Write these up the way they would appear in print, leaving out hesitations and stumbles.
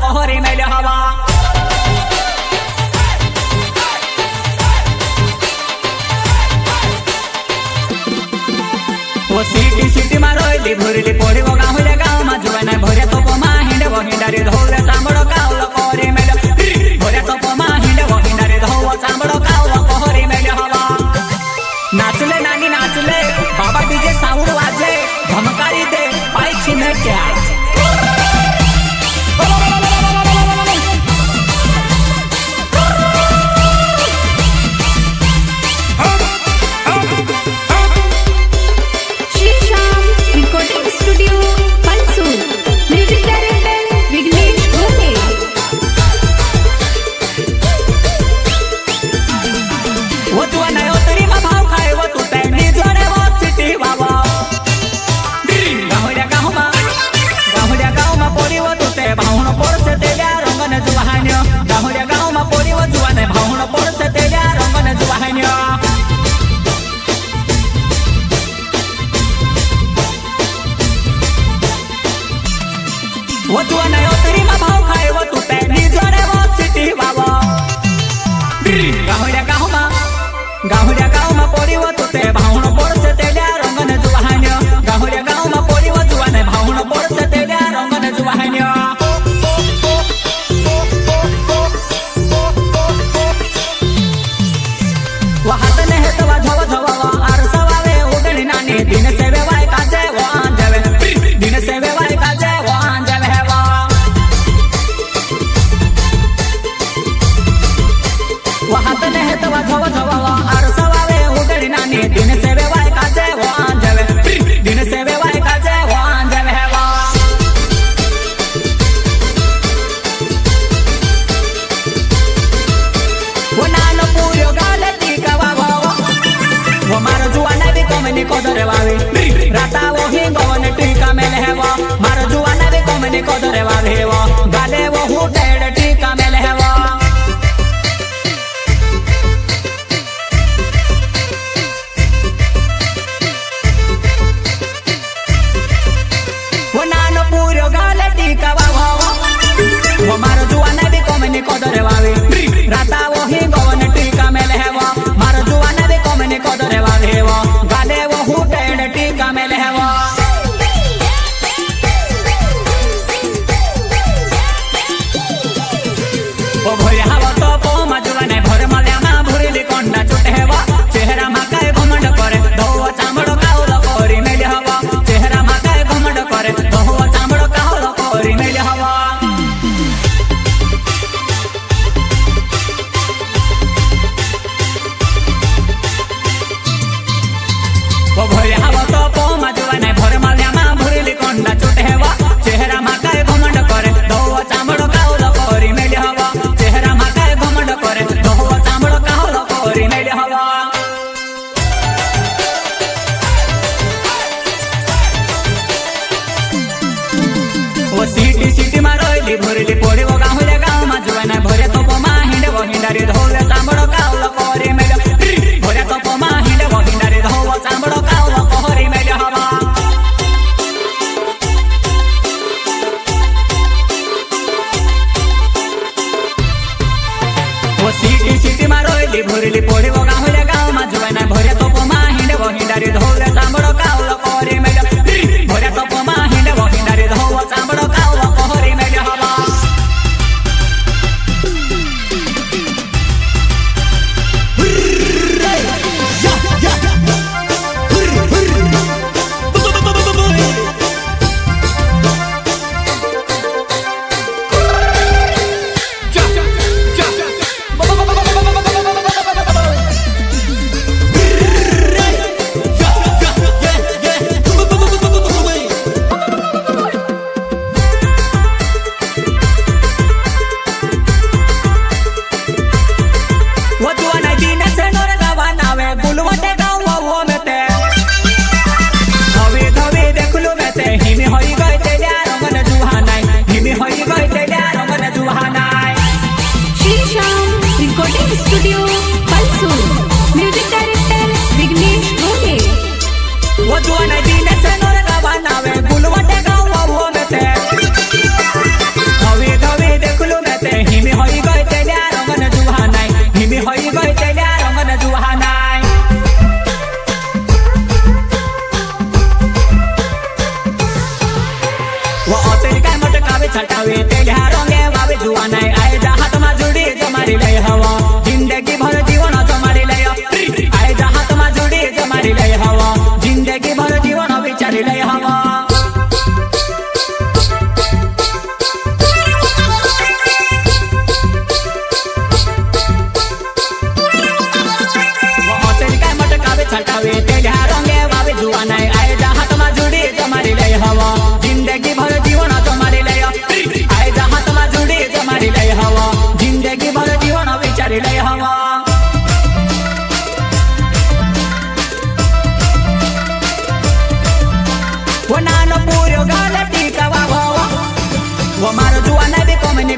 कहरी मेल हवा वो सिटी सिटी मा रोयली भुरली पोड़ी वो गाँव रे गाँव मा जुवाना भोरे तो पमा हिंडे वो हिंडारी धोले सांबड़ो कावलो कहरी मेल भोरे तो पमा हिंडे वो हिंडारी धोवो सांबड़ो कावलो कहरी मेल हवा नाचले नानी नाचले बाबा डीजे साउंड वाजे धमकारी दे पाई छीने क्या वो तू नयो तेरी मा भाव खाए वो तू तेनी जोरे वो सिटी बाबा गाहुड्या गाव मा पोरी वो तू ते भावण पोर से तेल्या रंगन जुवाहान्य गाहुड्या गाव मा पोरी वो जुवाने भावण पोर से तेल्या रंगन जुवाहान्य वो हात ने हे तवा झव झवावा आरसावावे उडणी नानी दिन सेवे वाय काजे वो आंजवे दिन सेवे वाय काजे वो आंजवे हाथ ने है तवा झव झवावा आरसावावे उडणी नानी दिन सेवे वाय काजे वो आंजवे दिन सेवे वाय काजे वो आंजवे हेवा वो नानो पूरो गाले टीका वावा वो मारो जुवाना भी कोमनी कोदरे वावे राता वो हिंगोने टीका मेले हेवा मारो जुवाना भी कोमनी कोदरे वावे हेवा गाले वो हुटेड टीका मेले हेवा वो मारो जुवाना भी कोमनी कोदरे वावे राता वो हिंगोने टीका मेले हेवा मारो जुवाना भी कोमनी कोदरे वावे हेवा गाले वो हुटेड टीका मेले हेवा वो भोरे हवा तो पो मजुवाने भोरे मल्या मा भुरली कोंडा चुटे हेवा चेहरा मा काय घमंड करे धोवा चामड़ो कावलो कहरी मेले हवा चेहरा मा काय घमंड करे धोवा चामड़ो कावलो कहरी मेले हवा वो भोरे हवा तो पो मजुवाने भोरे मल्या मा भुरली कोंडा चुटे हेवा चेहरा मा काय घमंड करे धोवा चामड़ो कावलो कहरी मेले हवा चेहरा मा काय घमंड करे धोवा चामड़ो कावलो कहरी मेले हवा वो सिटी सिटी मा रोयली भुरली पोड़ी वो गाँव रे गाँव मा जुवाना भोरे तो पमा हिंडे वो हिंडारी धोले सांबड़ो कावलो कहरी मेले भोरे तो पमा हिंडे वो हिंडारी धोवो सांबड़ो कावलो कहरी मेले हवा वो सिटी सिटी मा रोयली भुरली पोड़ी वो गाँव रे गाँव मा जुवाना भोरे तो पमा हिंडे वो हिंडारी धोले सांबड़ो कावलो कहरी मेले भोरे तो पमा हिंडे वो हिंडारी धोवो सांबड़ो कावलो कहरी मेले हवा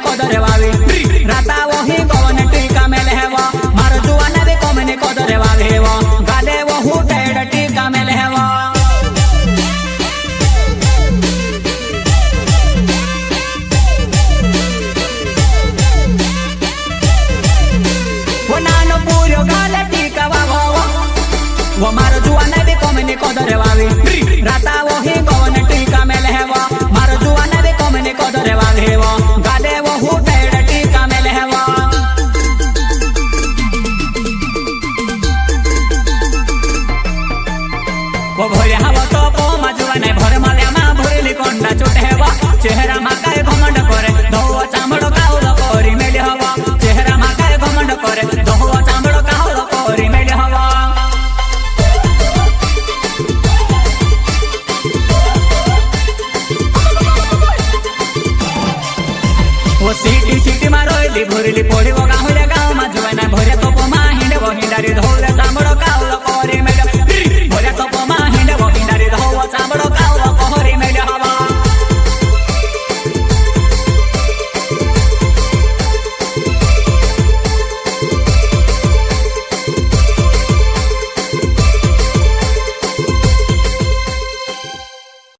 કોદરે વાવી રાતા વહી ગવન ટીકા મેલે હેવા મારો જુવાને બી કોમને કોદરે વાવી હેવા ગાલે વહુ ટેડ ટીકા મેલે હેવા નાનો પૂર્યો ગાલે ટીકા વાવા વો મારો જુવાને બી કોમને કોદરે વાવી રાતા વહી ગવન ટીકા મેલે હેવા મારો જુવાને બી કોમને કોદરે વાવી હેવા ગાલે વહુ ટેડ ટીકા મેલે હેવા વો ભોરે હવા તો પોમાં જુવાને ભર માલ્યામાં ભરેલી કોંડા ચૂંટે હેવા ચહેરામાં કાય ઘમંડ કરે ધોવો ચામડો કાવલો કોરી મેલે હવા ચહેરામાં કાય ઘમંડ કરે ધોવો ચામડો કાવલો કોરી મેલે હવા ઓ સીટી સીટી માં રોયલી ભરેલી પોડી